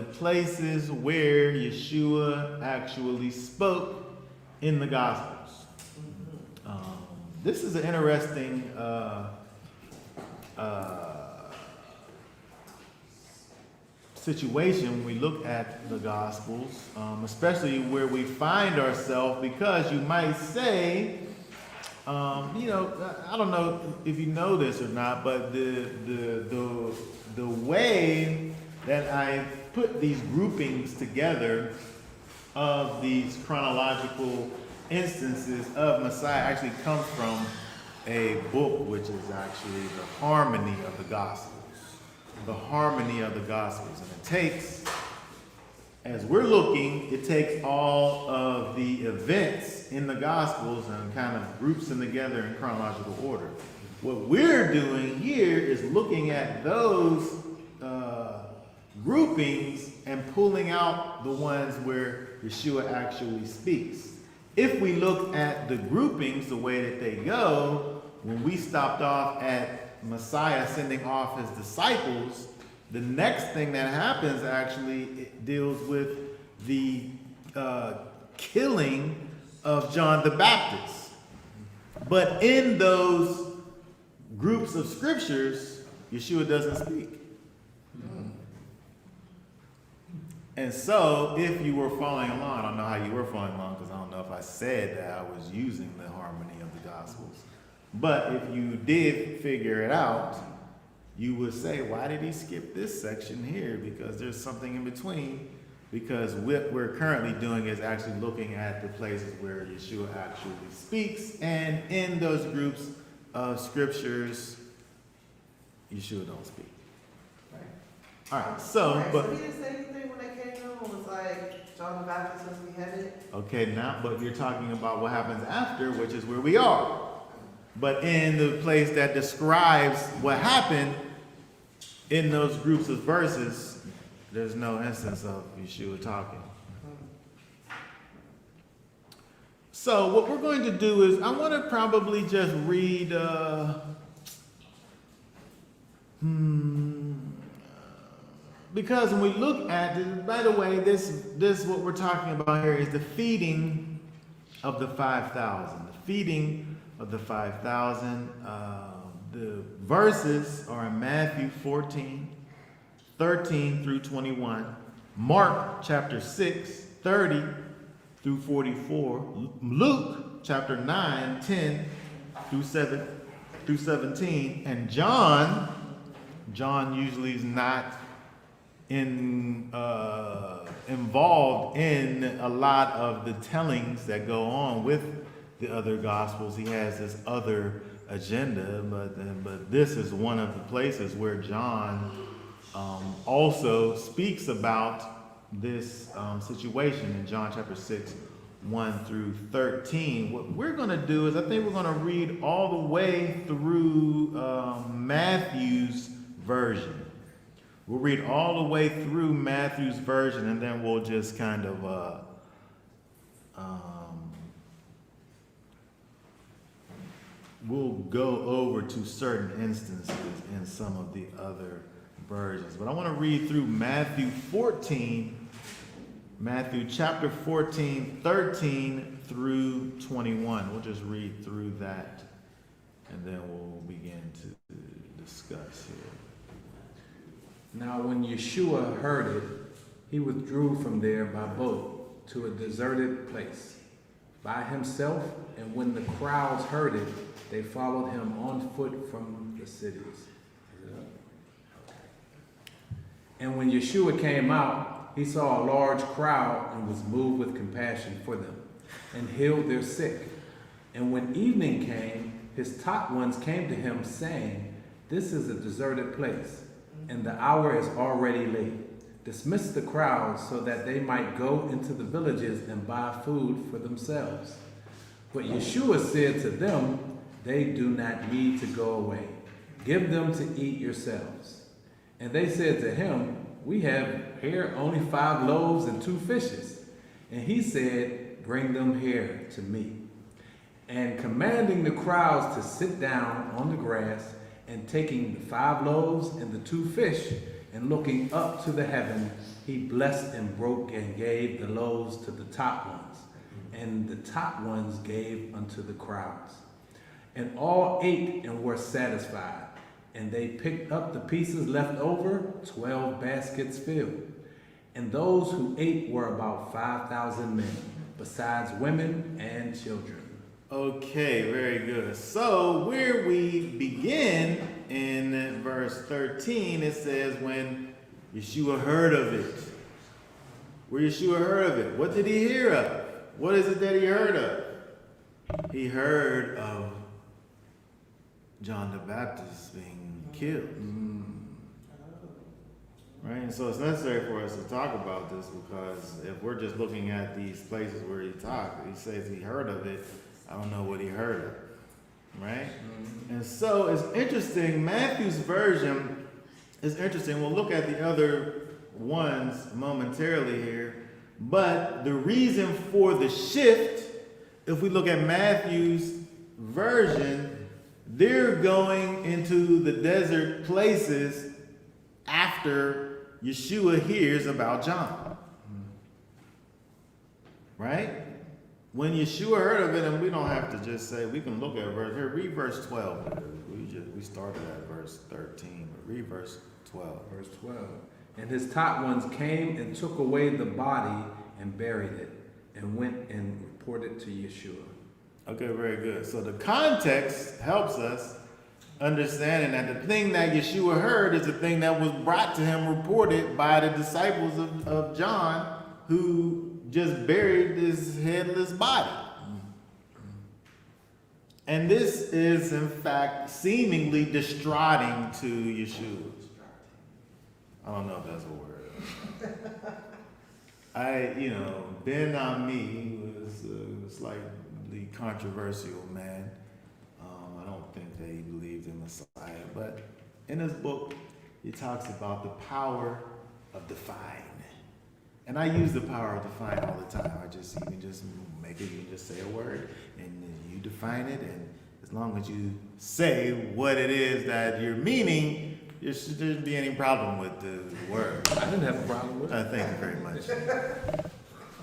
places where Yeshua actually spoke in the Gospels. This is an interesting situation when we look at the Gospels, especially where we find ourselves, because you might say, I don't know if you know this or not, but the way that I put these groupings together of these chronological instances of Messiah actually comes from a book which is actually the Harmony of the Gospels. The Harmony of the Gospels. And it takes, as we're looking, it takes all of the events in the Gospels and kind of groups them together in chronological order. What we're doing here is looking at those groupings and pulling out the ones where Yeshua actually speaks. If we look at the groupings the way that they go, when we stopped off at Messiah sending off his disciples, the next thing that happens actually it deals with the killing of John the Baptist. But in those groups of scriptures, Yeshua doesn't speak. And so, if you were following along, I don't know how you were following along because I don't know if I said that I was using the Harmony of the Gospels. But if you did figure it out, you would say, why did he skip this section here? Because there's something in between. Because what we're currently doing is actually looking at the places where Yeshua actually speaks. And in those groups of scriptures, Yeshua don't speak. All right, so, Right, but so he didn't say anything when they came home. It was like John the Baptist was beheaded. okay, now, but you're talking about what happens after, which is where we are. But in the place that describes what happened in those groups of verses, there's no instance of Yeshua talking. So what we're going to do is, I want to probably just read, because when we look at it, by the way, this what we're talking about here is the feeding of the 5,000. The feeding of the 5,000. The verses are in Matthew 14, 13 through 21, Mark chapter 6, 30 through 44, Luke chapter 9, 10 through 17, and John usually is not involved in a lot of the tellings that go on with the other gospels. He has this other agenda, but this is one of the places where John also speaks about this situation in John chapter 6, 1 through 13. What we're going to do is I think we're going to read all the way through Matthew's version. We'll read all the way through Matthew's version, and then we'll just kind of we'll go over to certain instances in some of the other versions. But I want to read through Matthew chapter 14, 13 through 21. We'll just read through that, and then we'll begin to discuss here. Now when Yeshua heard it, he withdrew from there by boat to a deserted place by himself, and when the crowds heard it, they followed him on foot from the cities. And when Yeshua came out, he saw a large crowd and was moved with compassion for them, and healed their sick. And when evening came, his taught ones came to him, saying, "This is a deserted place, and the hour is already late. Dismiss the crowds so that they might go into the villages and buy food for themselves." But Yeshua said to them, "They do not need to go away. Give them to eat yourselves." And they said to him, "We have here only 5 loaves and 2 fishes. And he said, "Bring them here to me." And commanding the crowds to sit down on the grass, and taking the 5 loaves and the 2 fish, And looking up to the heaven, he blessed and broke and gave the loaves to the top ones, and the top ones gave unto the crowds. And all ate and were satisfied. And they picked up the pieces left over, 12 baskets filled. And those who ate were about 5,000 men, besides women and children. Okay, very good. So where we begin in verse 13, it says when Yeshua heard of it. Where Yeshua heard of it. What did he hear of? What is it that he heard of? He heard of John the Baptist being killed. Right? And so it's necessary for us to talk about this, because if we're just looking at these places where he says he heard of it, I don't know what he heard of. Right? And so it's interesting, Matthew's version is interesting. We'll look at the other ones momentarily here. But the reason for the shift, if we look at Matthew's version, they're going into the desert places after Yeshua hears about John. Right? When Yeshua heard of it, and we don't have to just say, we can look at verse here, read verse 12. We started at verse 13, but read verse 12. Verse 12. And his top ones came and took away the body and buried it, and went and reported to Yeshua. Okay, very good. So the context helps us understanding that the thing that Yeshua heard is the thing that was brought to him, reported by the disciples of John, who just buried his headless body. And this is, in fact, seemingly distraughting to Yeshua. I don't know if that's a word. Ben Ami was a slightly controversial man. I don't think that he believed in Messiah, but in his book, he talks about the power of define. And I use the power of define all the time. You can just say a word, and you define it, and as long as you say what it is that you're meaning, there shouldn't be any problem with the word. I didn't have a problem with it. Thank you very much.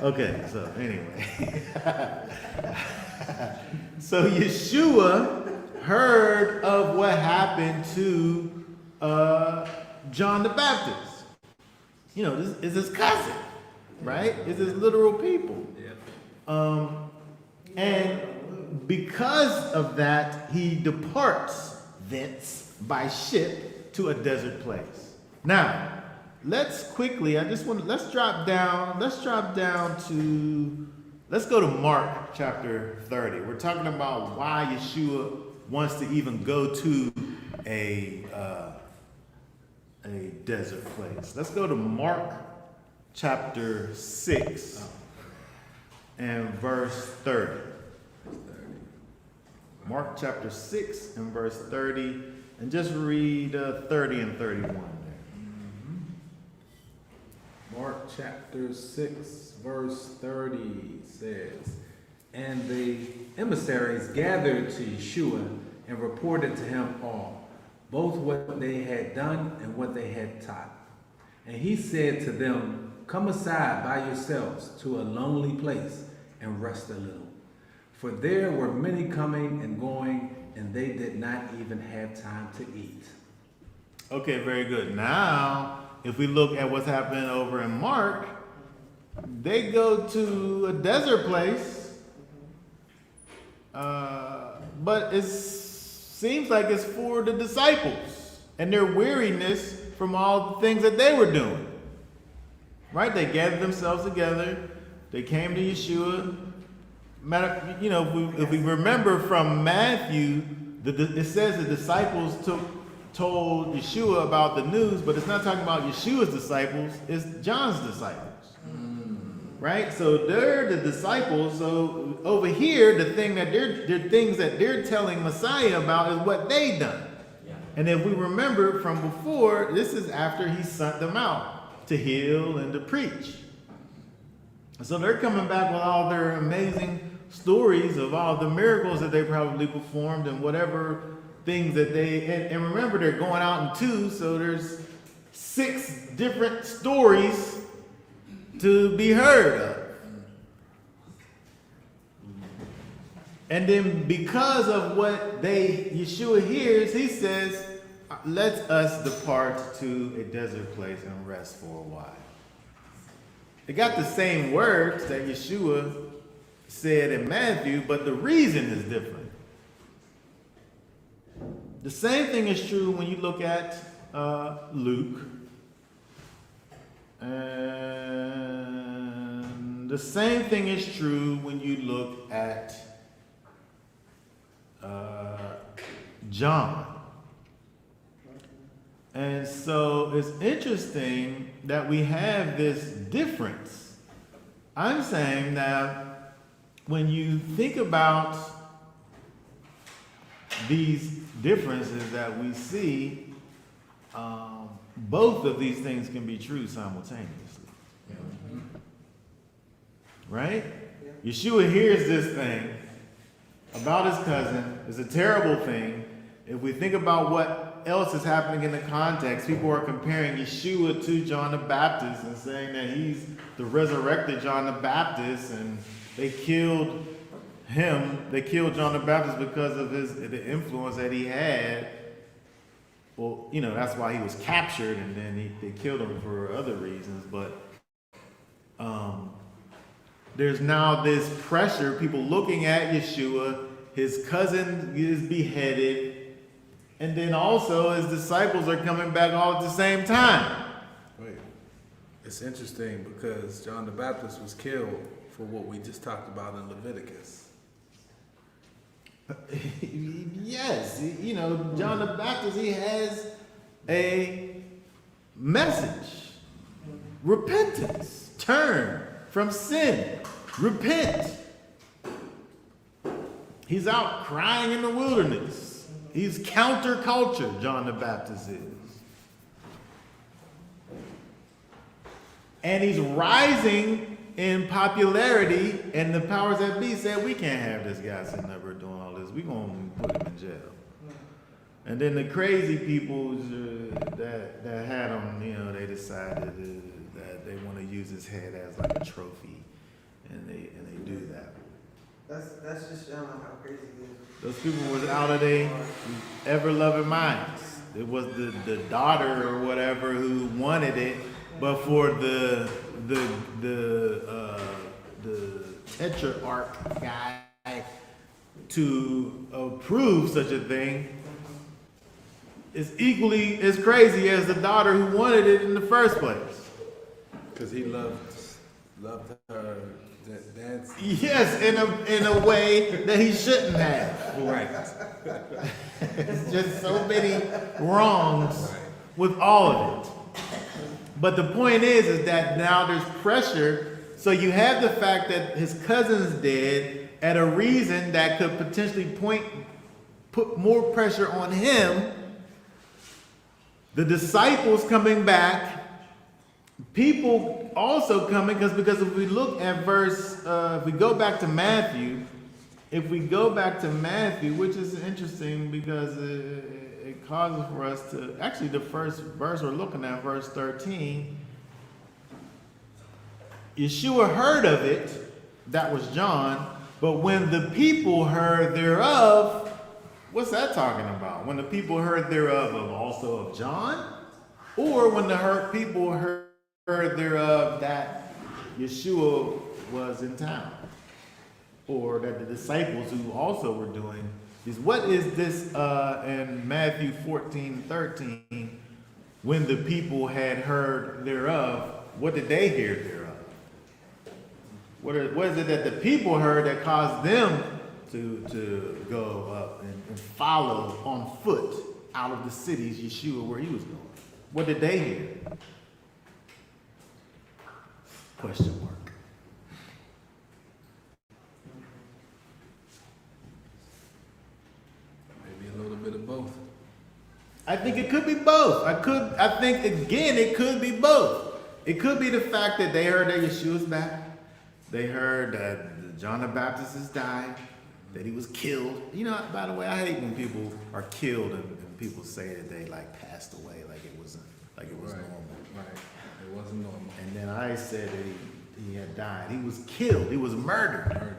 Okay, so anyway. So Yeshua heard of what happened to John the Baptist. This is his cousin, right? It's his literal people. Yeah. And because of that, he departs thence by ship to a desert place. Now, let's drop down to, let's go to Mark chapter 30. We're talking about why Yeshua wants to even go to a desert place. Let's go to Mark chapter 6 and verse 30. Mark chapter 6 and verse 30, and just read 30 and 31 there. Mark chapter 6, verse 30 says, And the emissaries gathered to Yeshua and reported to him all, both what they had done and what they had taught. And he said to them, Come aside by yourselves to a lonely place and rest a little. For there were many coming and going, and they did not even have time to eat. Okay, very good. Now, if we look at what's happening over in Mark, they go to a desert place, but it seems like it's for the disciples and their weariness from all the things that they were doing. Right? They gathered themselves together. They came to Yeshua. If we remember from Matthew, it says the disciples told Yeshua about the news, but it's not talking about Yeshua's disciples, it's John's disciples. Right? So they're the disciples. So over here, the things that they're telling Messiah about is what they done. Yeah. And if we remember from before, this is after he sent them out to heal and to preach. So they're coming back with all their amazing stories of all the miracles that they probably performed and whatever things that and remember, they're going out in twos, so there's 6 different stories to be heard of. And then because of what Yeshua hears, he says, let us depart to a desert place and rest for a while. It got the same words that Yeshua said in Matthew, but the reason is different. The same thing is true when you look at Luke. And the same thing is true when you look at John. And so it's interesting that we have this difference. I'm saying that when you think about these differences that we see, both of these things can be true simultaneously. Right? Yeshua hears this thing about his cousin. It's a terrible thing. If we think about what else is happening in the context, people are comparing Yeshua to John the Baptist and saying that he's the resurrected John the Baptist, and they killed him. They killed John the Baptist because of the influence that he had. Well, you know, that's why he was captured, and then they killed him for other reasons. But there's now this pressure, people looking at Yeshua, his cousin is beheaded, and then also his disciples are coming back all at the same time. Wait, it's interesting because John the Baptist was killed for what we just talked about in Leviticus. Yes, you know, John the Baptist, he has a message. Repentance. Turn from sin. Repent. He's out crying in the wilderness. He's counterculture, John the Baptist is. And he's rising in popularity, and the powers that be said, we can't have this guy sitting up here doing all this. We're going to put him in jail. And then the crazy people that had him, you know, they decided that they want to use his head as like a trophy, and they do that. That's just showing how crazy it is. Those people was out of their ever-loving minds. It was the daughter or whatever who wanted it, but for the tetrarch guy to approve such a thing is equally as crazy as the daughter who wanted it in the first place. Because he loved her dance. Yes, in a way that he shouldn't have. Right. It's just so many wrongs with all of it. But the point is that now there's pressure. So you have the fact that his cousin's dead at a reason that could potentially put more pressure on him. The disciples coming back, people also coming, because if we look at if we go back to Matthew, which is interesting because it causes for us to, actually the first verse we're looking at, verse 13, Yeshua heard of it, that was John, but when the people heard thereof, what's that talking about? When the people heard thereof of also of John? Or when the people heard thereof that Yeshua was in town? Or that the disciples who also were doing is, what is this in Matthew 14:13, when the people had heard thereof, what did they hear thereof? What is it that the people heard that caused them to go up and follow on foot out of the cities Yeshua where he was going? What did they hear? Question mark. Maybe a little bit of both. I think it could be both. I think again it could be both. It could be the fact that they heard that Yeshua's back. They heard that John the Baptist has died, that he was killed. You know, by the way, I hate when people are killed and people say that they like passed away, like it was like it was normal. Right. It wasn't normal. And then I said that he had died. He was killed. He was murdered.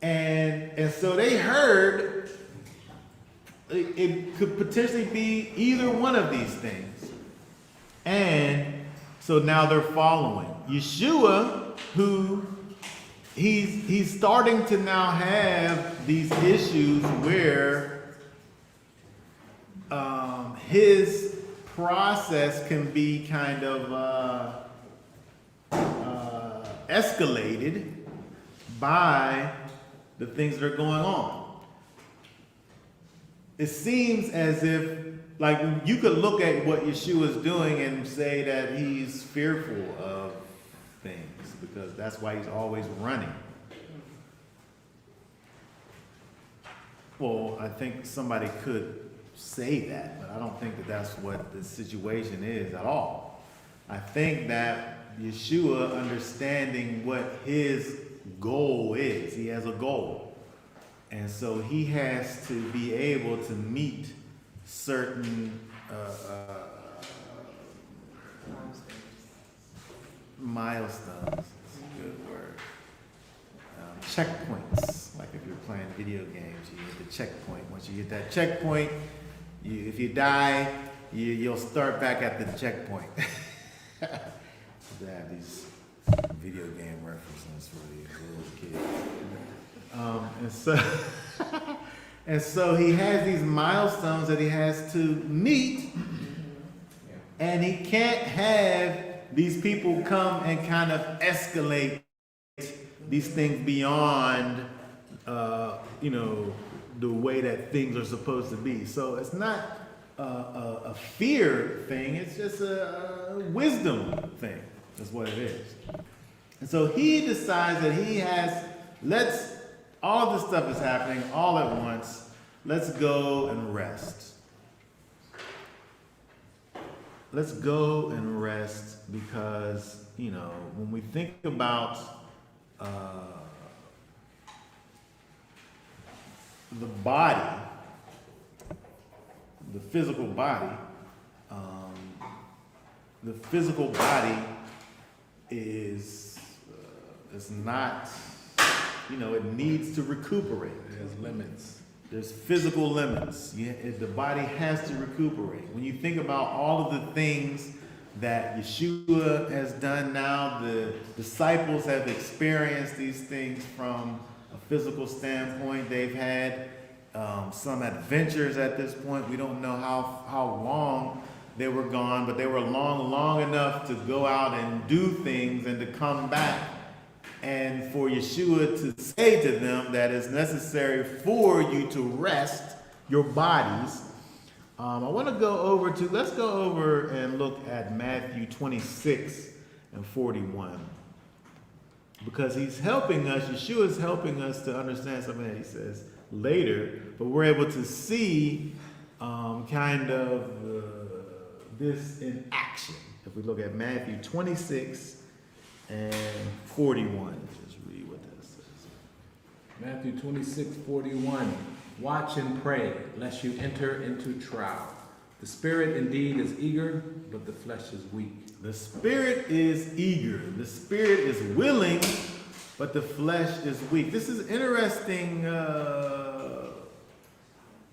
And so they heard it could potentially be either one of these things. And so now they're following Yeshua, who he's starting to now have these issues where his process can be kind of escalated by the things that are going on. It seems as if, like, you could look at what Yeshua is doing and say that he's fearful of things because that's why he's always running. Well, I think somebody could say that, but I don't think that that's what the situation is at all. I think that Yeshua understanding what his goal is, he has a goal. And so he has to be able to meet certain milestones, that's a good word. Checkpoints, like if you're playing video games, you hit the checkpoint. Once you hit that checkpoint, if you die, you'll start back at the checkpoint. They have these video game references for the little kids. And so he has these milestones that he has to meet, and he can't have these people come and kind of escalate these things beyond, the way that things are supposed to be. So it's not a fear thing, it's just a wisdom thing. That's what it is. And so he decides that all this stuff is happening all at once. Let's go and rest. Let's go and rest because, when we think about the body, the physical body is not, it needs to recuperate. There's limits. There's physical limits. The body has to recuperate. When you think about all of the things that Yeshua has done now, the disciples have experienced these things from a physical standpoint. They've had some adventures at this point. We don't know how long they were gone, but they were long enough to go out and do things and to come back. And for Yeshua to say to them that it's necessary for you to rest your bodies. Let's go over and look at Matthew 26 and 41. Because he's helping us, Yeshua is helping us to understand something that he says later, but we're able to see this in action. If we look at Matthew 26 and 41, just read what that says. Matthew 26:41. Watch and pray, lest you enter into trial. The spirit indeed is eager, but the flesh is weak. The spirit is eager. The spirit is willing, but the flesh is weak. This is interesting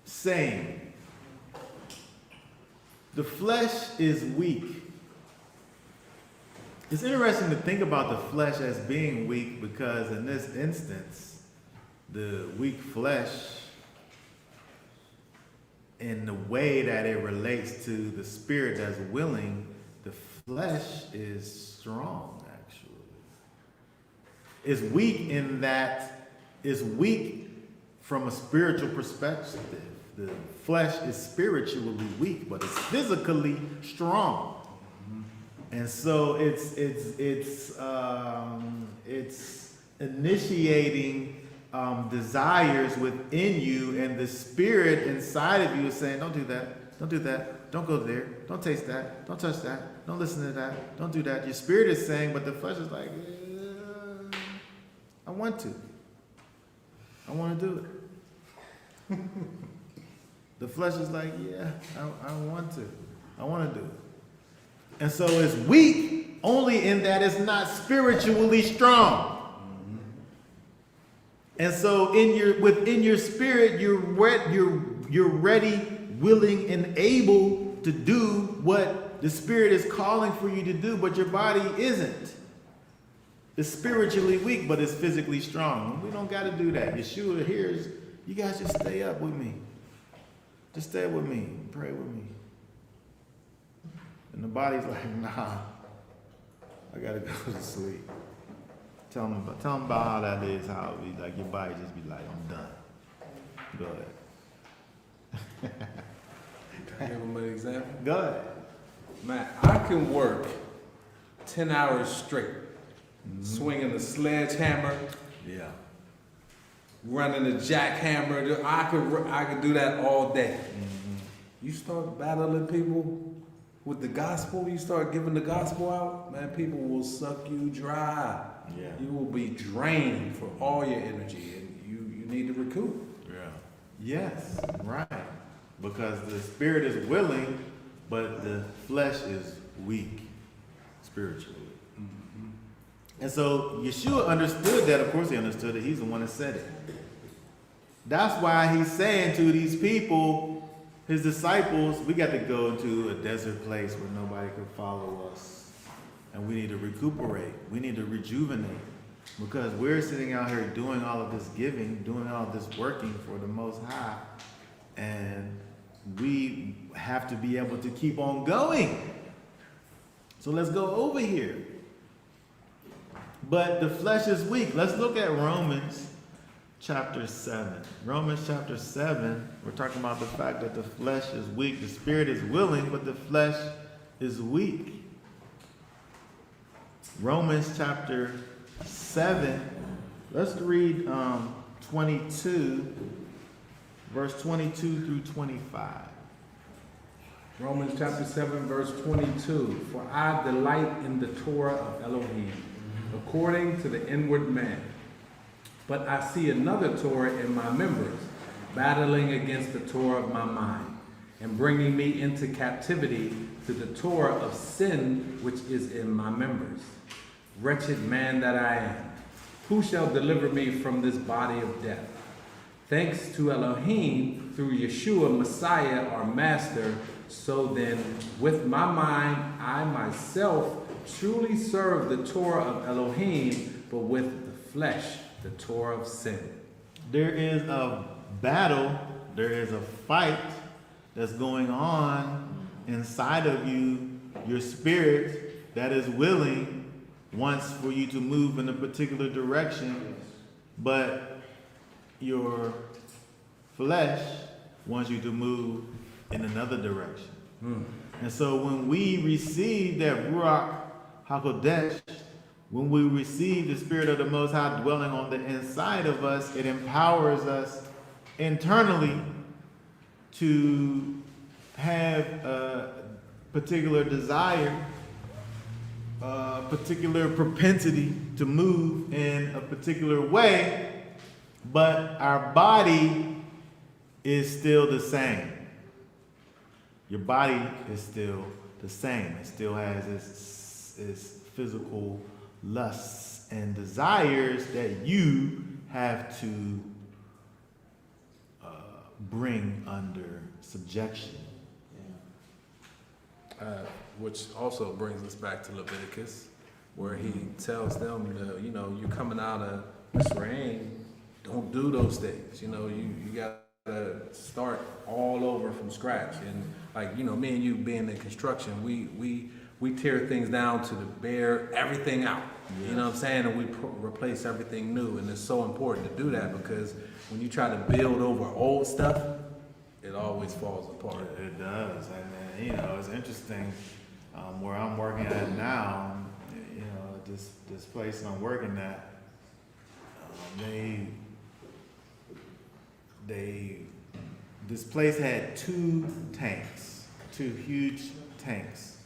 saying. The flesh is weak. It's interesting to think about the flesh as being weak because in this instance, the weak flesh, in the way that it relates to the spirit that's willing, the flesh is strong, actually. It's weak in that it's weak from a spiritual perspective. The flesh is spiritually weak, but it's physically strong. And so it's initiating desires within you, and the spirit inside of you is saying, don't do that, don't do that, don't go there, don't taste that, don't touch that, don't listen to that, don't do that. Your spirit is saying, but the flesh is like, I want to do it. The flesh is like, yeah, I want to. I want to do it. And so it's weak only in that it's not spiritually strong. And so within your spirit, you're ready, willing, and able to do what the spirit is calling for you to do, but your body isn't. It's spiritually weak, but it's physically strong. We don't got to do that. Yeshua hears, you guys just stay up with me. Just stay with me. Pray with me. And the body's like, nah, I got to go to sleep. Tell them about how that is, how it be like your body just be like, I'm done. Go ahead. Can I give them an example? Go ahead. Man, I can work 10 hours straight, swinging the sledgehammer, Yeah. running the jackhammer. I could do that all day. You start battling people with the gospel, you start giving the gospel out, man, people will suck you dry. Yeah. You will be drained for all your energy, and you need to recoup. Yeah. Yes, right. Because the spirit is willing, but the flesh is weak spiritually. And so Yeshua understood that. Of course he understood it. He's the one that said it. That's why he's saying to these people, his disciples, we got to go into a desert place where nobody can follow us. And we need to recuperate. We need to rejuvenate. Because we're sitting out here doing all of this giving, doing all this working for the Most High. And we have to be able to keep on going. So let's go over here. But the flesh is weak. Let's look at Romans chapter 7. Romans chapter 7, we're talking about the fact that the flesh is weak. The spirit is willing, but the flesh is weak. Romans chapter 7, let's read 22, verse 22 through 25. Romans chapter 7, verse 22. For I delight in the Torah of Elohim, according to the inward man. But I see another Torah in my members, battling against the Torah of my mind, and bringing me into captivity to the Torah of sin which is in my members. Wretched man that I am, who shall deliver me from this body of death? Thanks to Elohim through Yeshua Messiah our Master. So then, with my mind, I myself truly serve the Torah of Elohim, but with the flesh, the Torah of sin. There is a battle, there is a fight that's going on inside of you, your spirit that is willing wants for you to move in a particular direction, but your flesh wants you to move in another direction. And so when we receive that Ruach HaKodesh, when we receive the Spirit of the Most High dwelling on the inside of us, it empowers us internally to have a particular desire, a particular propensity to move in a particular way, but our body is still the same. Your body is still the same. It still has its physical lusts and desires that you have to bring under subjection. Which also brings us back to Leviticus, where he tells them, you're coming out of Mizraim, don't do those things. You got to start all over from scratch. And me and you being in construction, we tear things down to the bare everything out. Yes. You know what I'm saying? And we replace everything new. And it's so important to do that because when you try to build over old stuff, it always falls apart. It does. And it's interesting where I'm working at now. This place I'm working at, this place had two huge tanks,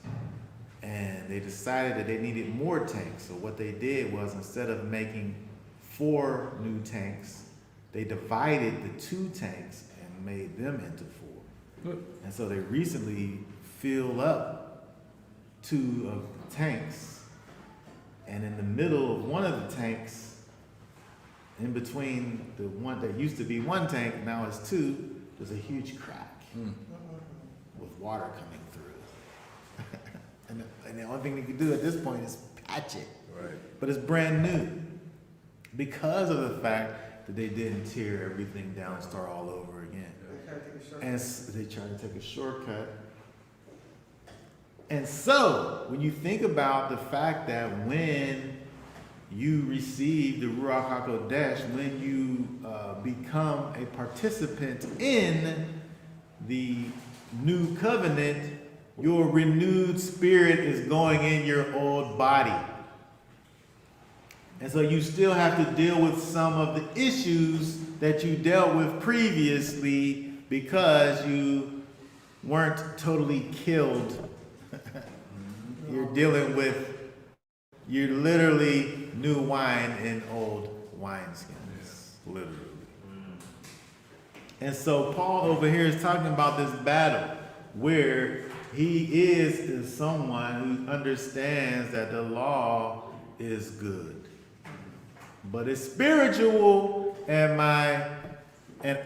and they decided that they needed more tanks. So what they did was, instead of making 4 new tanks, they divided the 2 tanks and made them into 4. And so they recently filled up 2 of the tanks. And in the middle of one of the tanks, in between the one that used to be 1 tank, now it's 2, there's a huge crack with water coming through. and the only thing they can do at this point is patch it. Right. But it's brand new because of the fact that they didn't tear everything down and start all over again. They tried to take a shortcut. And they try to take a shortcut. And so, when you think about the fact that when you receive the Ruach HaKodesh, when you become a participant in the new covenant, your renewed spirit is going in your old body. And so you still have to deal with some of the issues that you dealt with previously because you weren't totally killed. You're literally new wine in old wineskins. Literally. And so Paul over here is talking about this battle where he is someone who understands that the law is good. But it's spiritual and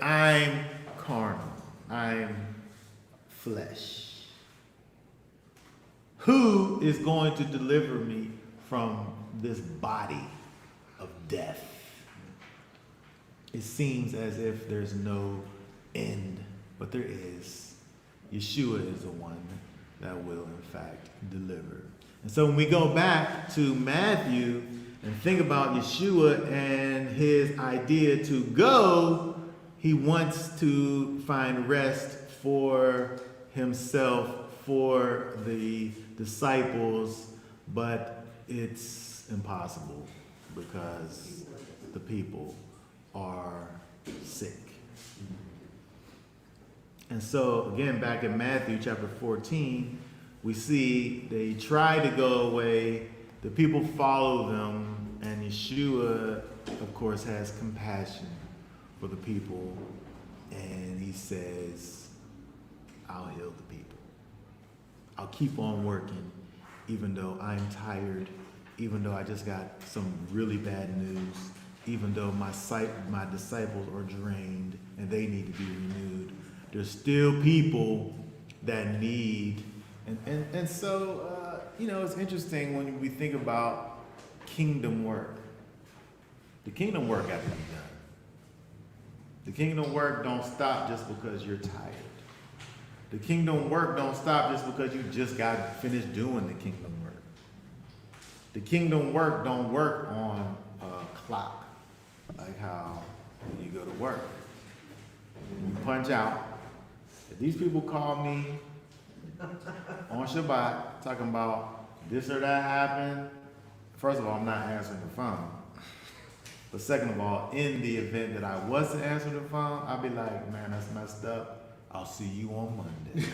I'm carnal. I'm flesh. Who is going to deliver me from this body of death? It seems as if there's no end, but there is. Yeshua is the one that will, in fact, deliver. And so when we go back to Matthew and think about Yeshua and his idea to go, he wants to find rest for himself, for the disciples, but it's impossible because the people are sick. And so, again, back in Matthew chapter 14, we see they try to go away, the people follow them, and Yeshua, of course, has compassion for the people, and he says, I'll heal the people. I'll keep on working, even though I'm tired, even though I just got some really bad news, even though my disciples are drained and they need to be renewed. There's still people that need, and so, it's interesting when we think about kingdom work. The kingdom work got to be done. The kingdom work don't stop just because you're tired. The kingdom work don't stop just because you just got finished doing the kingdom work. The kingdom work don't work on a clock, like how when you go to work. When you punch out, if these people call me on Shabbat talking about this or that happened, first of all, I'm not answering the phone. But second of all, in the event that I was to answer the phone, I'd be like, man, that's messed up. I'll see you on Monday.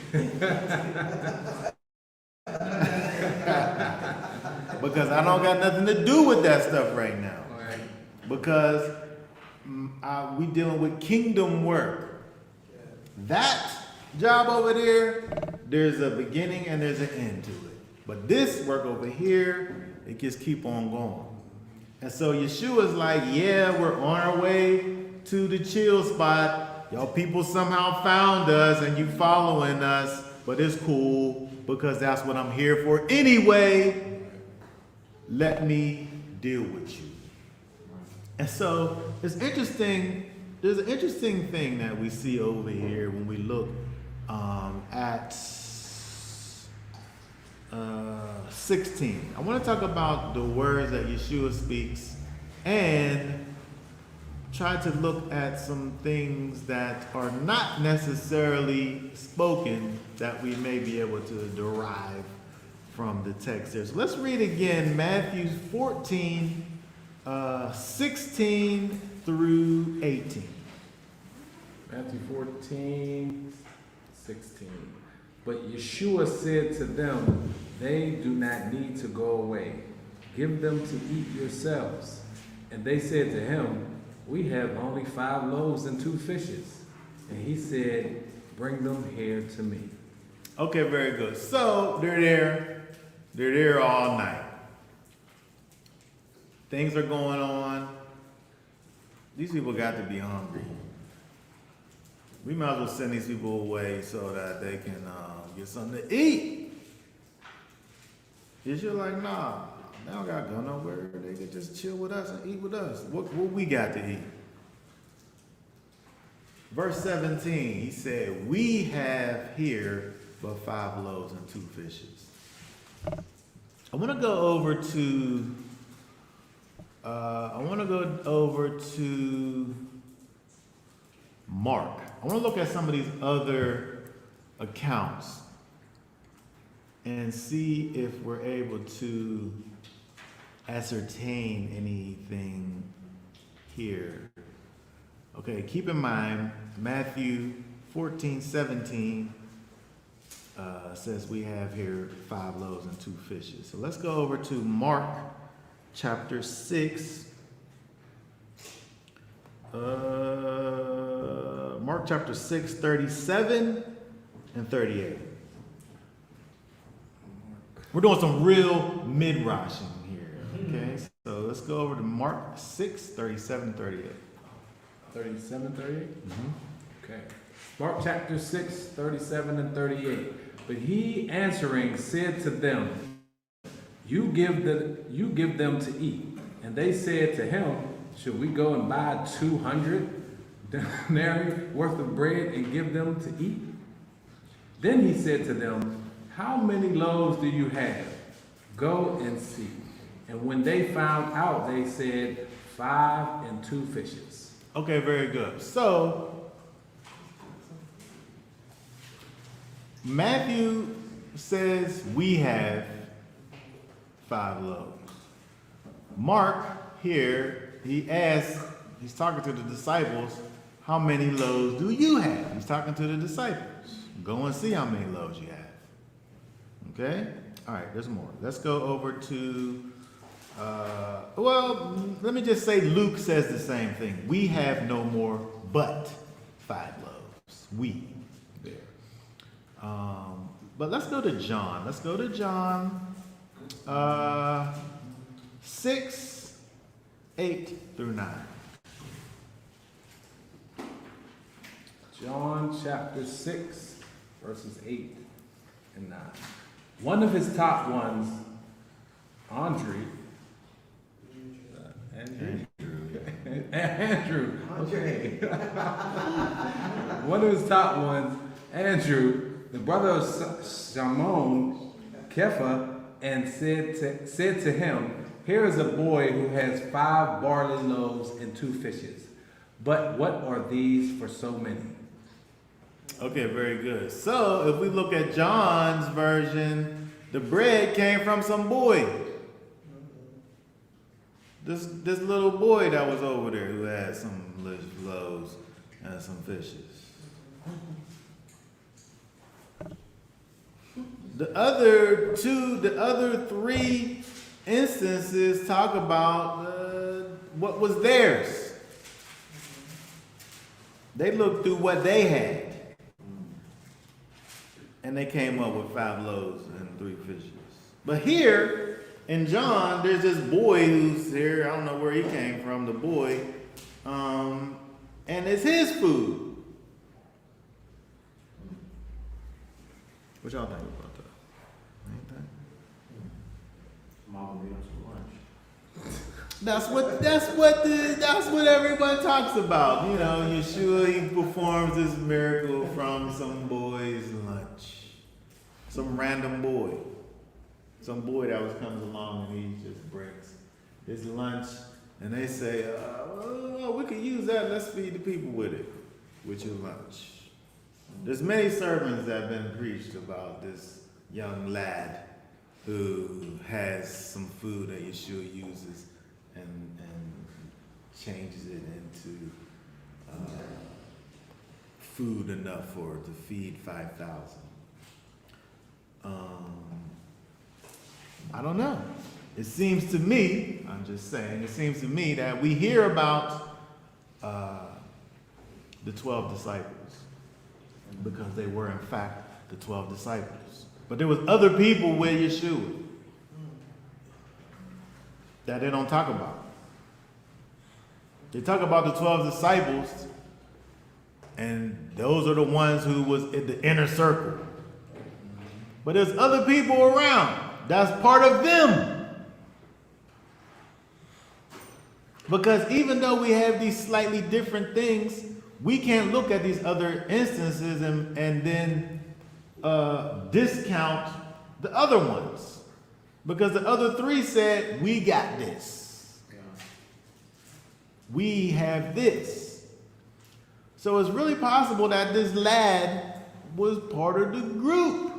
Because I don't got nothing to do with that stuff right now. Because we dealing with kingdom work. That job over there, there's a beginning and there's an end to it. But this work over here, it just keep on going. And so Yeshua's like, yeah, we're on our way to the chill spot. Y'all people somehow found us and you following us, but it's cool because that's what I'm here for anyway. Let me deal with you. And so it's interesting. There's an interesting thing that we see over here when we look at 16. I want to talk about the words that Yeshua speaks and try to look at some things that are not necessarily spoken that we may be able to derive from the text here. So let's read again Matthew 14, 16 through 18. Matthew 14, 16. But Yeshua said to them, they do not need to go away. Give them to eat yourselves. And they said to him, we have only 5 loaves and 2 fishes. And he said, bring them here to me. Okay, very good. So they're there. They're there all night. Things are going on. These people got to be hungry. We might as well send these people away so that they can get something to eat. You're like, nah, they don't got to go nowhere. They can just chill with us and eat with us. What we got to eat? Verse 17, he said, we have here but 5 loaves and 2 fishes. I want to go over to Mark. I want to look at some of these other accounts and see if we're able to ascertain anything here. Okay, keep in mind, Matthew 14:17 says we have here 5 loaves and 2 fishes. So let's go over to Mark chapter 6. Mark chapter 6, 37 and 38. We're doing some real midrashing here, okay? So let's go over to Mark 6, 37, 38. 37, 38? Okay. Mark chapter 6, 37 and 38. But he answering said to them, you give them to eat. And they said to him, should we go and buy 200 denarii worth of bread and give them to eat? Then he said to them, how many loaves do you have? Go and see. And when they found out, they said, 5 and 2 fishes. Okay, very good. So, Matthew says we have 5 loaves. Mark here, he's talking to the disciples, how many loaves do you have? He's talking to the disciples. Go and see how many loaves you have. Okay? All right, there's more. Let's go over to, let me just say Luke says the same thing. We have no more but 5 loaves. We. There. But let's go to John. Let's go to John 6, 8 through 9. John chapter 6, verses 8 and 9. One of his top ones, Andrew. Okay. One of his top ones, Andrew, the brother of Shimon, Kepha, and said to him, here is a boy who has 5 barley loaves and 2 fishes. But what are these for so many? Okay, very good. So if we look at John's version, the bread came from some boy. This little boy that was over there who had some loaves and some fishes. The other 3 instances talk about what was theirs. They looked through what they had. And they came up with 5 loaves and 3 fishes. But here in John, there's this boy who's here. I don't know where he came from, the boy. And it's his food. What y'all think about that? Anything? Mama made us for lunch. That's what everyone talks about. You know, Yeshua, he performs this miracle from some boy's lunch. Some random boy. Some boy that comes along and he just brings his lunch. And they say, we could use that. Let's feed the people with it, with your lunch. There's many sermons that have been preached about this young lad who has some food that Yeshua uses and changes it into food enough to feed 5,000. I don't know. It seems to me, I'm just saying, it seems to me that we hear about the 12 disciples. because they were in fact the 12 disciples. But there was other people with Yeshua that they don't talk about. They talk about the 12 disciples, and those are the ones who was in the inner circle. But there's other people around. That's part of them. Because even though we have these slightly different things, we can't look at these other instances and then discount the other ones. Because the other three said, we got this. We have this. So it's really possible that this lad was part of the group.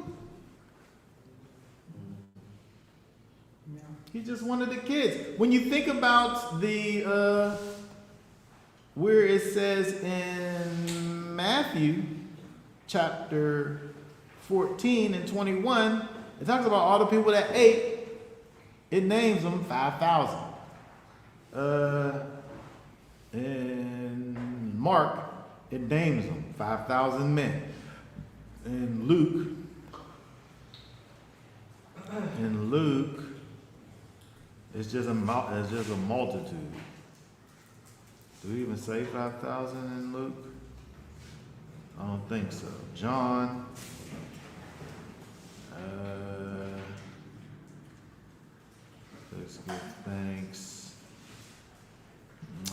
He's just one of the kids. When you think about the where it says in Matthew chapter 14 and 21, it talks about all the people that ate. It names them 5,000. In Mark, it names them 5,000 men. In Luke, it's just a multitude. Do we even say 5,000 in Luke? I don't think so. John, let's give thanks.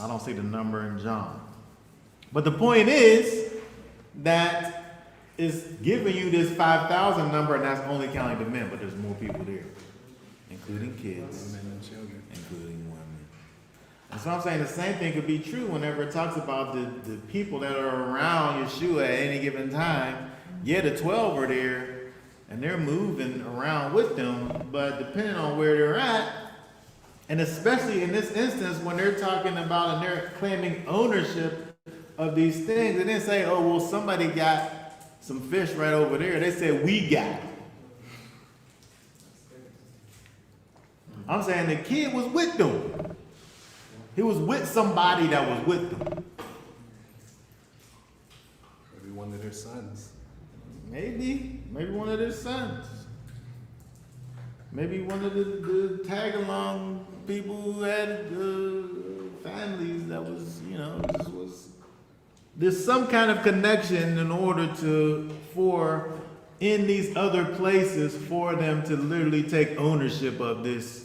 I don't see the number in John. But the point is that it's giving you this 5,000 number, and that's only counting the men, but there's more people there, including kids, Women and children. including women. And so I'm saying the same thing could be true whenever it talks about the people that are around Yeshua at any given time. Yeah, the 12 are there, and they're moving around with them, but depending on where they're at, and especially in this instance when they're talking about and they're claiming ownership of these things, they didn't say, oh, well, somebody got some fish right over there. They said, we got it. I'm saying the kid was with them. He was with somebody that was with them. Maybe one of their sons. Maybe one of their sons. Maybe one of the tag-along people who had families that was, there's some kind of connection in order for in these other places for them to literally take ownership of this.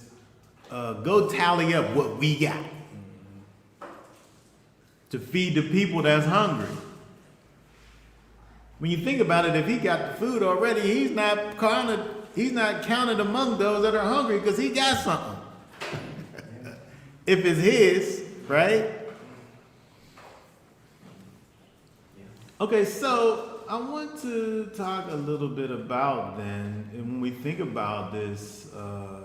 Go tally up what we got to feed the people that's hungry. When you think about it, if he got the food already, he's not counted among those that are hungry because he got something. If it's his, right? Okay, so I want to talk a little bit about then, and when we think about this, we're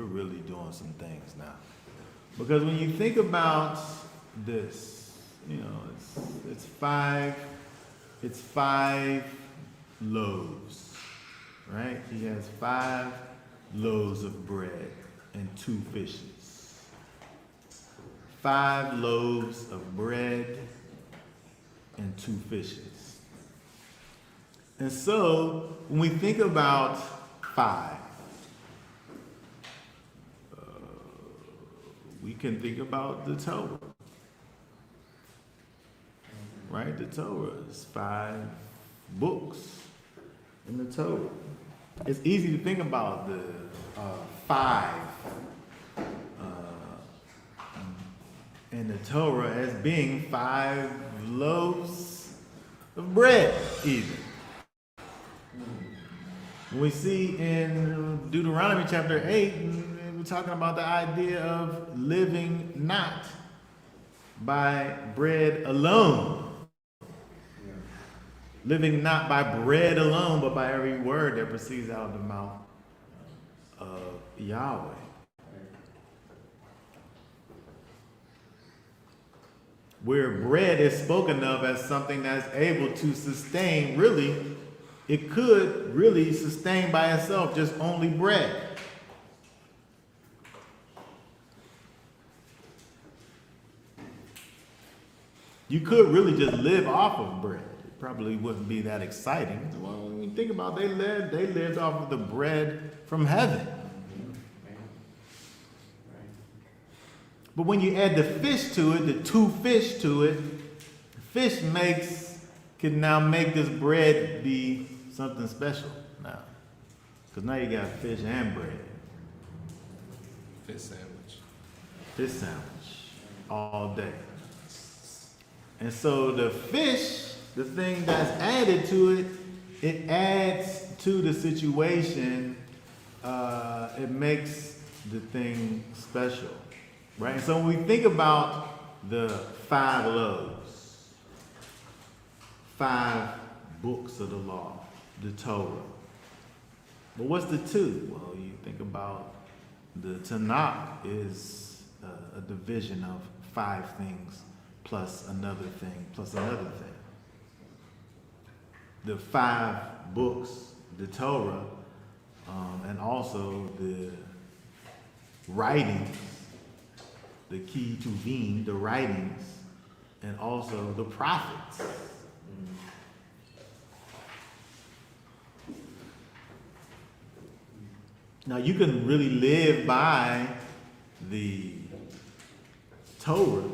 really doing some things now. Because when you think about this, it's five loaves, right? He has 5 loaves of bread and 2 fishes. 5 loaves of bread and 2 fishes. And so when we think about 5, we can think about the Torah. Right? The Torah is 5 books in the Torah. It's easy to think about the 5 in the Torah as being 5 loaves of bread, even. We see in Deuteronomy chapter 8, we're talking about the idea of living not by bread alone. Living not by bread alone, but by every word that proceeds out of the mouth of Yahweh. Where bread is spoken of as something that's able to sustain, really, it could really sustain by itself just only bread. You could really just live off of bread. probably wouldn't be that exciting. Well, when you think about it, they lived off of the bread from heaven. But when you add the fish to it, the two fish to it, fish can now make this bread be something special now. Because now you got fish and bread. Fish sandwich. Fish sandwich all day. And so the fish, the thing that's added to it, it adds to the situation. It makes the thing special. Right? So when we think about the 5 loaves, 5 books of the law, the Torah. But what's the 2? Well, you think about the Tanakh is a division of 5 things plus another thing plus another thing. The 5 books, the Torah, and also the writings, the Ketuvim, the writings, and also the prophets. Now you can really live by the Torah.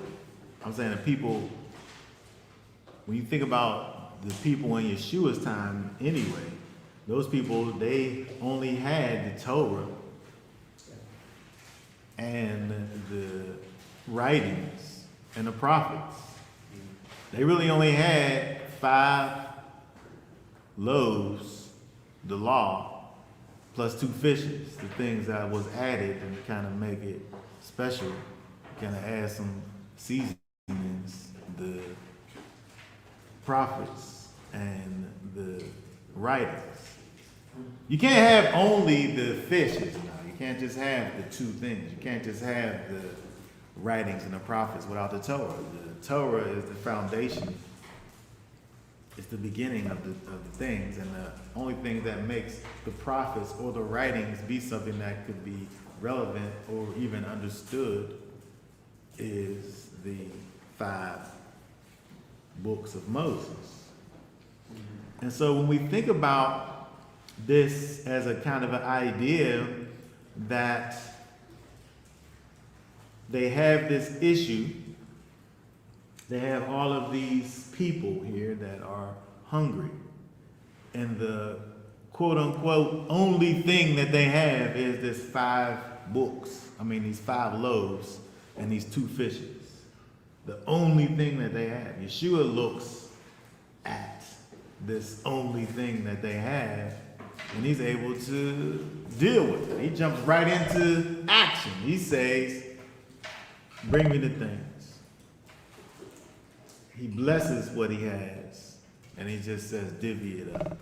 I'm saying the people, when you think about the people in Yeshua's time anyway, those people, they only had the Torah and the writings and the prophets. They really only had 5 loaves, the law, plus 2 fishes, the things that was added and kind of make it special, kind of add some seasonings, the prophets and the writings. You can't have only the fishes now. You can't just have the 2 things. You can't just have the writings and the prophets without the Torah. The Torah is the foundation. It's the beginning of the things, and the only thing that makes the prophets or the writings be something that could be relevant or even understood is the 5 books of Moses. And so when we think about this as a kind of an idea that they have this issue, they have all of these people here that are hungry, and the quote unquote only thing that they have is this 5 books. These 5 loaves and these 2 fishes. The only thing that they have. Yeshua looks at this only thing that they have, and he's able to deal with it. He jumps right into action. He says, bring me the things. He blesses what he has, and he just says, divvy it up.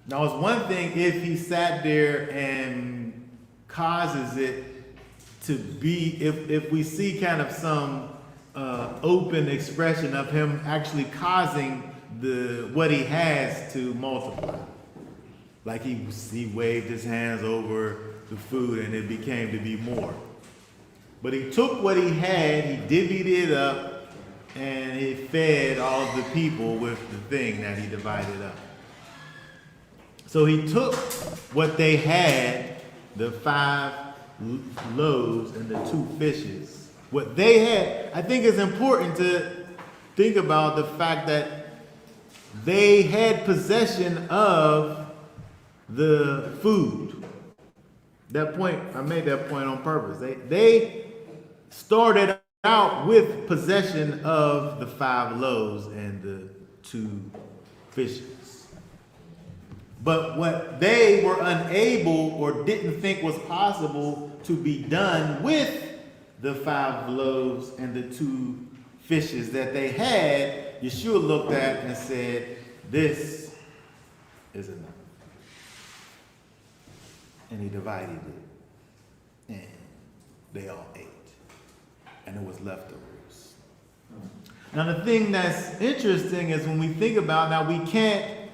Now, it's one thing if he sat there and causes it to be, if we see kind of some open expression of him actually causing what he has to multiply. Like he waved his hands over the food and it became to be more. But he took what he had, he divvied it up, and he fed all of the people with the thing that he divided up. So he took what they had, the 5 loaves and the 2 fishes. What they had, I think it's important to think about the fact that they had possession of the food. That point, I made that point on purpose. They started out with possession of the 5 loaves and the 2 fishes. But what they were unable or didn't think was possible to be done with the 5 loaves and the 2 fishes that they had, Yeshua looked at and said, this is enough. And he divided it. And they all ate. And it was leftovers. Now the thing that's interesting is when we think about, now we can't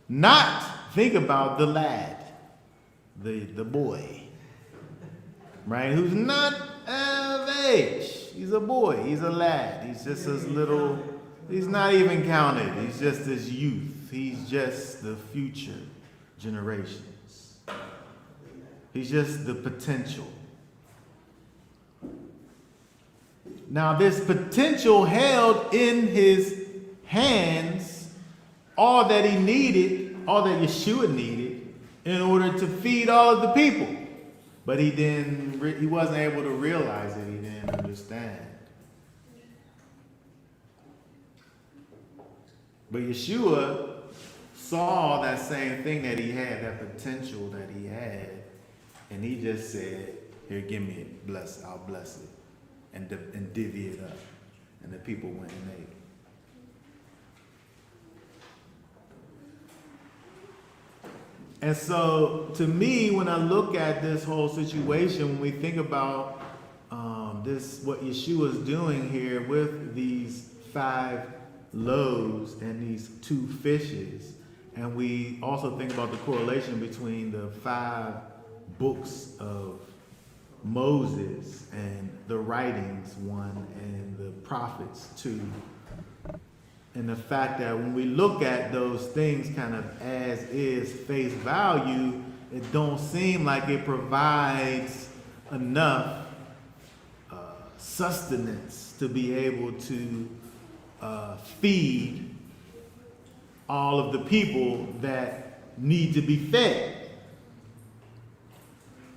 not think about the lad, the boy, right? Who's not of age. He's a boy. He's a lad. He's just this little He's not even counted. He's just this youth. He's just the future generations. He's just the potential. Now, this potential held in his hands all that he needed, all that Yeshua needed, in order to feed all of the people. But he wasn't able to realize it. He didn't understand. But Yeshua saw that same thing that he had, that potential that he had, and he just said, "Here, give me it. I'll bless it," and divvy it up. And the people went and ate. And so, to me, when I look at this whole situation, when we think about what Yeshua is doing here with these 5 loaves and these 2 fishes, and we also think about the correlation between the 5 books of Moses and the writings 1 and the prophets 2. And the fact that when we look at those things kind of as is face value, it don't seem like it provides enough sustenance to be able to feed all of the people that need to be fed.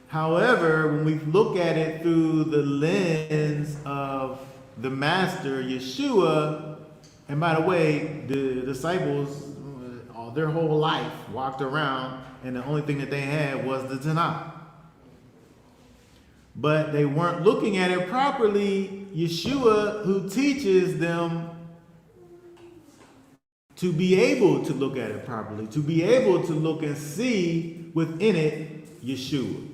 However, when we look at it through the lens of the Master, Yeshua, and by the way, the disciples, their whole life walked around, and the only thing that they had was the Tanakh. But they weren't looking at it properly. Yeshua, who teaches them to be able to look at it properly, to be able to look and see within it Yeshua.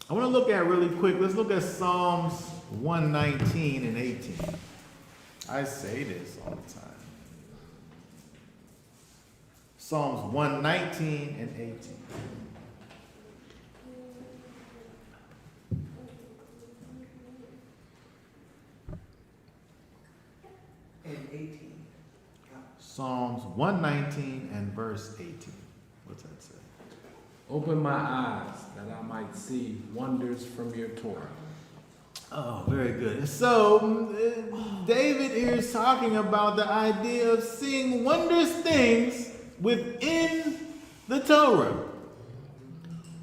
I want to look at really quick, let's look at Psalms 119 and 18. I say this all the time. Psalms 119 and 18. And 18. Psalms 119 and verse 18. What's that say? Open my eyes that I might see wonders from your Torah. Oh, very good. So, David here is talking about the idea of seeing wondrous things within the Torah.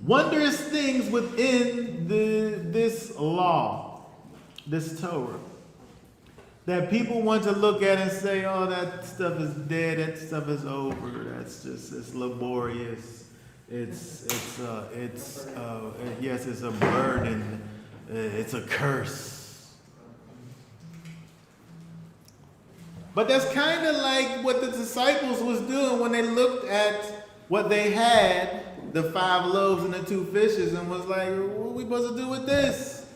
Wondrous things within this law, this Torah. That people want to look at and say, oh, that stuff is dead, that stuff is over, it's laborious. Yes, it's a burden. It's a curse. But that's kind of like what the disciples was doing when they looked at what they had, the 5 loaves and the 2 fishes, and was like, what are we supposed to do with this?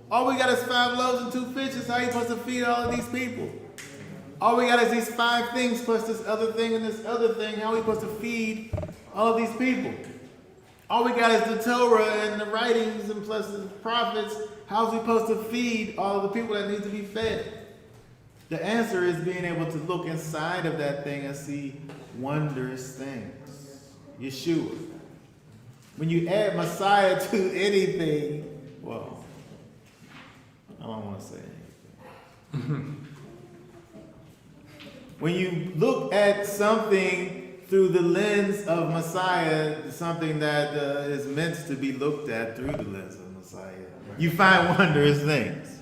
All we got is 5 loaves and 2 fishes. How are you supposed to feed all of these people? All we got is these 5 things plus this other thing and this other thing. How are we supposed to feed all of these people? All we got is the Torah and the writings and plus the prophets. How's we supposed to feed all of the people that need to be fed? The answer is being able to look inside of that thing and see wondrous things. Yeshua. When you add Messiah to anything, well, I don't want to say anything. When you look at something through the lens of Messiah, something that is meant to be looked at through the lens of Messiah, you find wondrous things.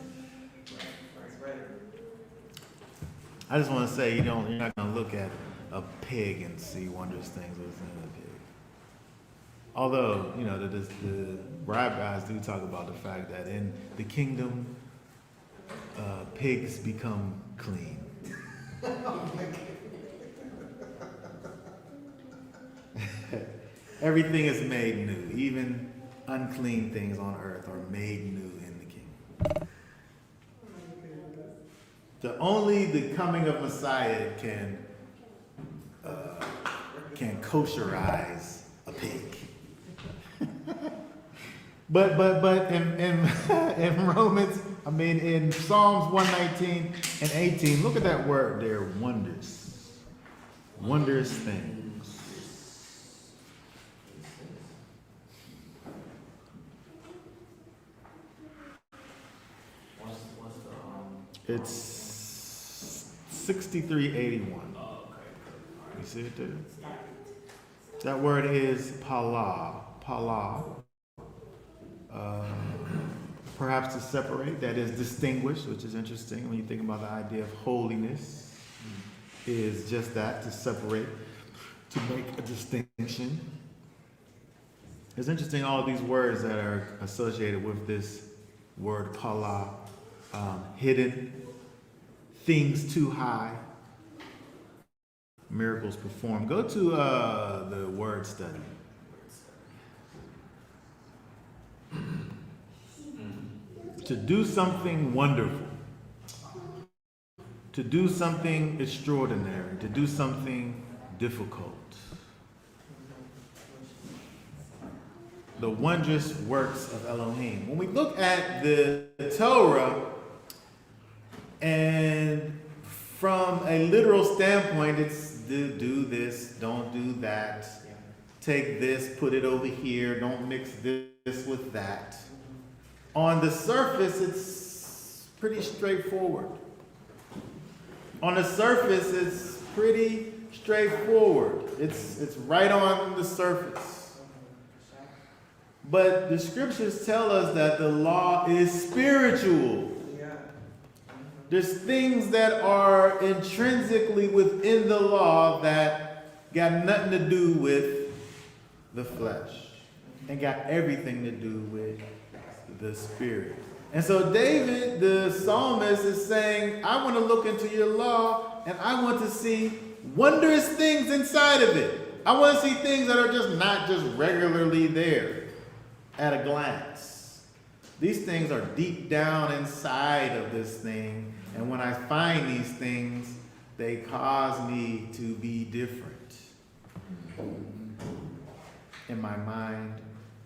I just want to say you're not going to look at a pig and see wondrous things within a pig. Although, the rabbis do talk about the fact that in the kingdom, pigs become clean. Everything is made new. Even unclean things on earth are made new in the kingdom. Only the coming of Messiah can kosherize a pig. But in Romans I mean, in Psalms 119 and 18, look at that word there, wonders. Wondrous things. It's 6381. You see it there? That word is pala. Pala. Perhaps to separate, that is distinguish, which is interesting when you think about the idea of holiness, is just that, to separate, to make a distinction. It's interesting, all these words that are associated with this word pala, hidden, things too high, miracles performed. Go to the word study. To do something wonderful, to do something extraordinary, to do something difficult. The wondrous works of Elohim. When we look at the Torah, and from a literal standpoint, it's do this, don't do that. Take this, put it over here, don't mix this with that. On the surface, it's pretty straightforward. On the surface, it's pretty straightforward. It's right on the surface. But the scriptures tell us that the law is spiritual. There's things that are intrinsically within the law that got nothing to do with the flesh and got everything to do with the spirit. And so David, the psalmist, is saying, I want to look into your law and I want to see wondrous things inside of it. I want to see things that are just not just regularly there at a glance. These things are deep down inside of this thing. And when I find these things, they cause me to be different in my mind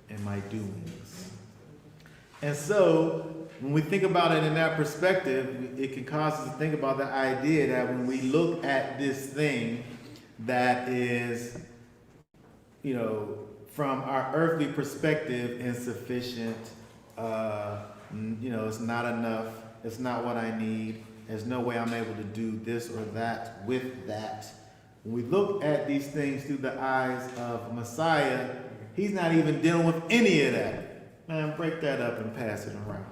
and my doings. And so, when we think about it in that perspective, it can cause us to think about the idea that when we look at this thing that is, from our earthly perspective, insufficient, it's not enough, it's not what I need, there's no way I'm able to do this or that with that. When we look at these things through the eyes of Messiah, he's not even dealing with any of that. Man, break that up and pass it around.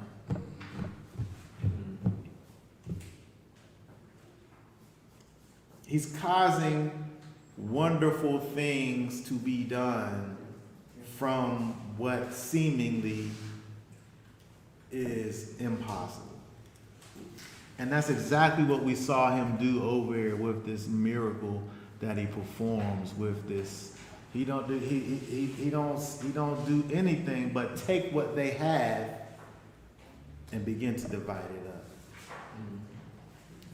He's causing wonderful things to be done from what seemingly is impossible. And that's exactly what we saw him do over here with this miracle that he performs with this. He don't do anything but take what they have and begin to divide it up.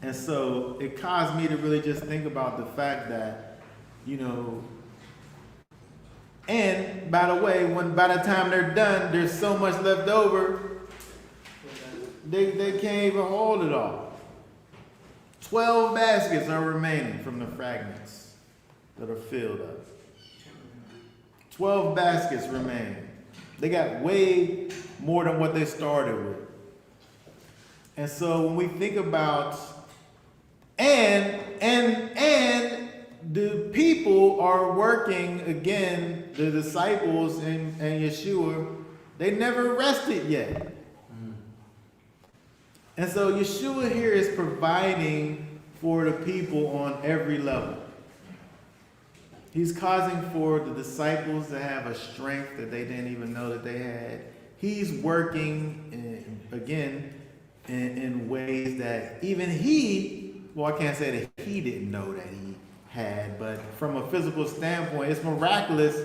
And so it caused me to really just think about the fact that, and by the way, by the time they're done, there's so much left over, they can't even hold it all. 12 baskets are remaining from the fragments that are filled up. 12 baskets remain. They got way more than what they started with. And so when we think about, and the people are working again, the disciples and Yeshua, they never rested yet. And so Yeshua here is providing for the people on every level. He's causing for the disciples to have a strength that they didn't even know that they had. He's working, in ways that even I can't say that he didn't know that he had, but from a physical standpoint, it's miraculous.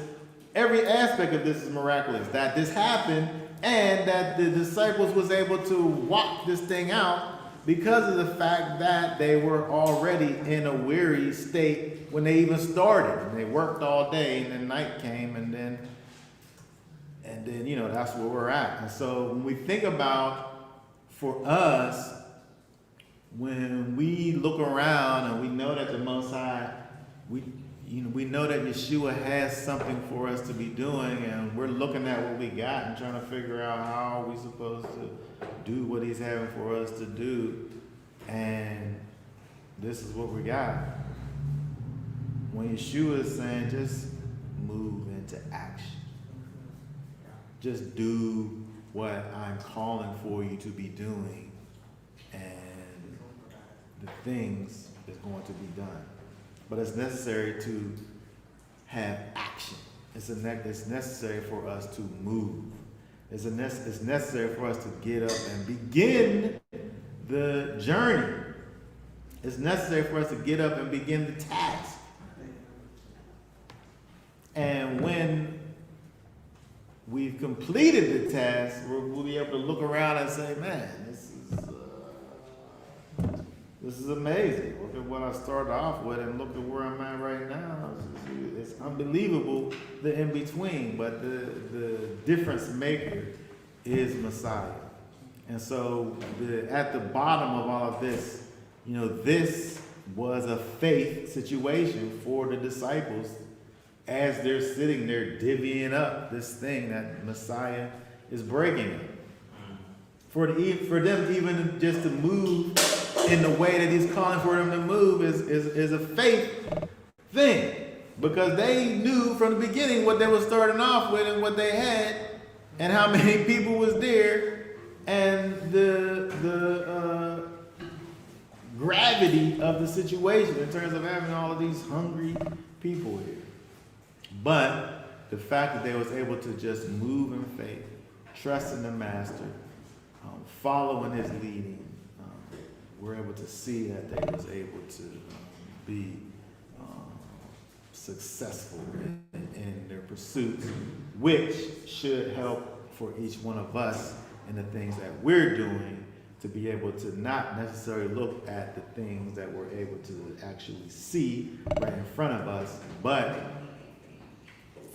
Every aspect of this is miraculous. That this happened and that the disciples was able to walk this thing out because of the fact that they were already in a weary state when they even started. And they worked all day and then night came and then that's where we're at. And so when we think about for us, when we look around and we know that the Most High, we know that Yeshua has something for us to be doing, and we're looking at what we got and trying to figure out how are we supposed to do what He's having for us to do, and this is what we got. When Yeshua is saying, just move into action. Just do what I'm calling for you to be doing, and the things is going to be done. But it's necessary to have action. It's necessary for us to move. It's necessary for us to get up and begin the journey. It's necessary for us to get up and begin the task. And when we've completed the task, we'll be able to look around and say, man, this is amazing. Look at what I started off with and look at where I'm at right now. It's unbelievable, the in-between, but the difference maker is Messiah. And so at the bottom of all of this, this was a faith situation for the disciples as they're sitting there divvying up this thing that Messiah is breaking. For them even just to move in the way that He's calling for them to move is a faith thing. Because they knew from the beginning what they were starting off with and what they had and how many people was there and the gravity of the situation in terms of having all of these hungry people here. But the fact that they was able to just move in faith, trust in the Master, following His leading, we're able to see that they was able to be successful in their pursuits, which should help for each one of us in the things that we're doing to be able to not necessarily look at the things that we're able to actually see right in front of us, but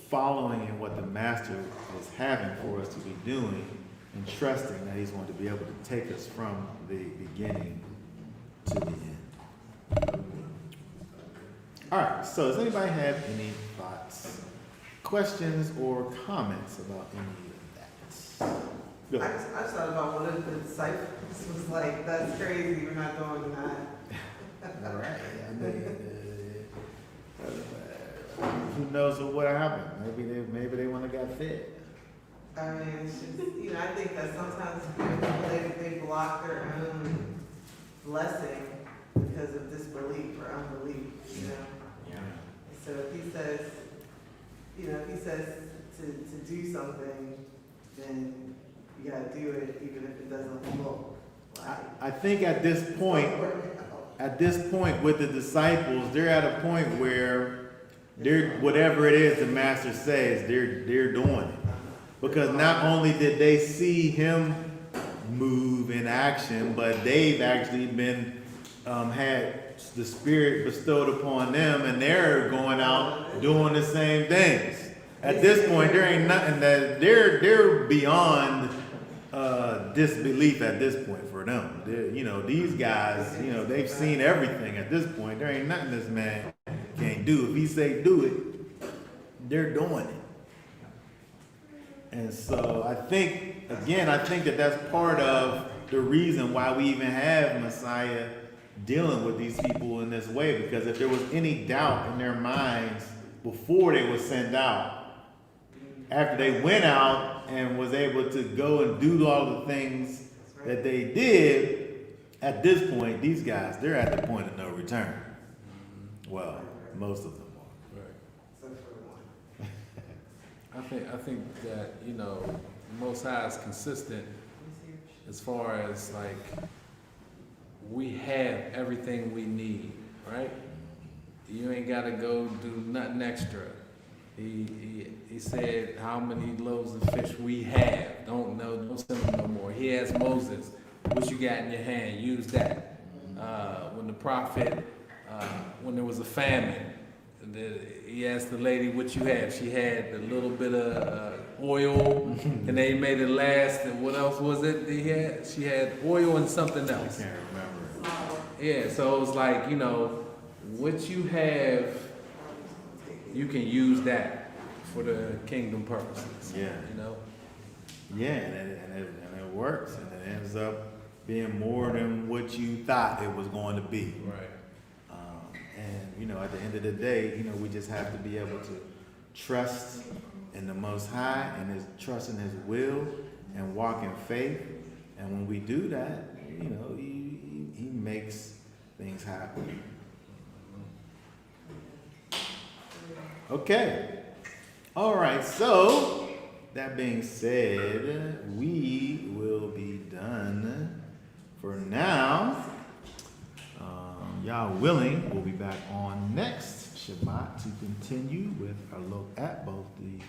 following in what the Master is having for us to be doing and trusting that He's going to be able to take us from the beginning to the end. All right, so does anybody have any thoughts, questions, or comments about any of that? Go I ahead. just thought about one of the disciples was like, that's crazy, we're not doing that. All right. Who knows what happened? Maybe they want to get fit. I mean, it's just, I think that sometimes people, they block their own blessing because of disbelief or unbelief, Yeah. So if he says to do something, then you gotta do it even if it doesn't look like. I think at this point with the disciples, they're at a point where they're whatever it is the Master says, they're doing it. Because not only did they see Him move in action, but they've actually been had the Spirit bestowed upon them, and they're going out doing the same things. At this point, there ain't nothing that they're beyond disbelief at this point for them. These guys, they've seen everything at this point. There ain't nothing this man can't do. If he say do it, they're doing it. And so I think that that's part of the reason why we even have Messiah dealing with these people in this way. Because if there was any doubt in their minds before they were sent out, after they went out and was able to go and do all the things that they did, at this point, these guys, they're at the point of no return. Well, most of them are. Right. Except for one. I think that, Most High is consistent as far as we have everything we need, right? You ain't gotta go do nothing extra. He said how many loaves of fish we have. Don't send them no more. He asked Moses, what you got in your hand? Use that. When the prophet, when there was a famine, And then he asked the lady what you had. She had a little bit of oil, and they made it last. And what else was it? She had oil and something I else. can't remember. Yeah, so it was like, you know, what you have, you can use that for the kingdom purposes. Yeah. You know? Yeah, and it works, and it ends up being more than what you thought it was going to be. Right. And you know, at the end of the day, you know, we just have to be able to trust in the Most High and trust in His will and walk in faith. And when we do that, you know, He makes things happen. Okay. All right. So that being said, we will be done for now. Y'all willing, we'll be back on next Shabbat to continue with a look at both the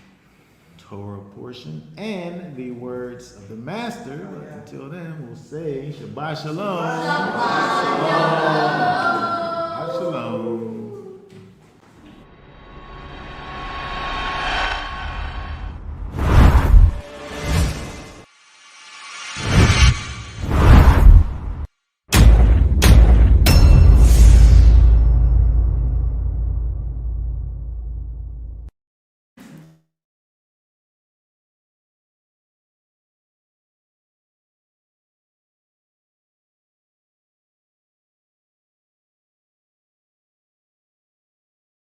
Torah portion and the words of the Master. But until then, we'll say Shabbat Shalom.